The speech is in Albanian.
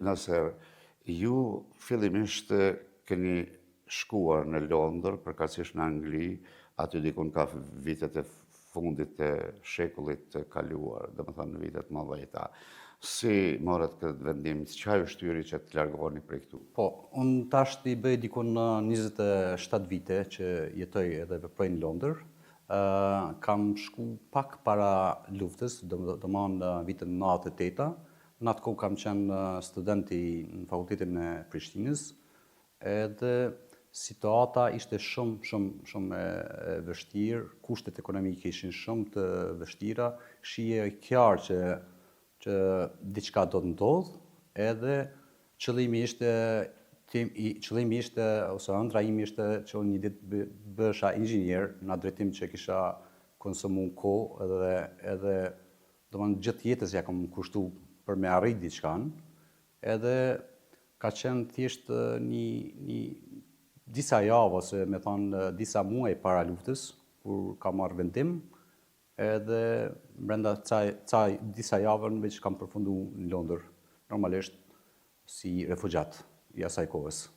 Nasser, ju fillimisht keni shkuar në Londër, përkatësisht në Angli, aty dikun ka vitet e fundit të shekullit të kaluar, domethënë në vitet 90. Si morët këtë vendim, çfarë ju shtyri që të largoheni prej këtu? Po, unë tash i bëj dikun 27 vite që jetoj edhe veproj në Londër. Kam shku pak para luftës, domethënë në vitin 98. Në atë kohë kam qenë studenti në fakultetin e Prishtinës, edhe situata ishte shumë e vështirë, kushtet ekonomike ishin shumë të vështira, shije qartë që diçka do të ndodhë, edhe qëllimi ishte, ose ëndra ime ishte që unë një ditë bësha inxhinier, në atë drejtim që kisha konsumu kohë edhe domethënë gjithë jetës ja kam kushtu për me arrit diçkan, edhe ka qenë thjesht disa javë, ose me thonë disa muaj para luftës, kur kam marrë vendim, edhe brenda disa javën veç kam përfundu në Londër, normalisht si refugjat i asaj kohës.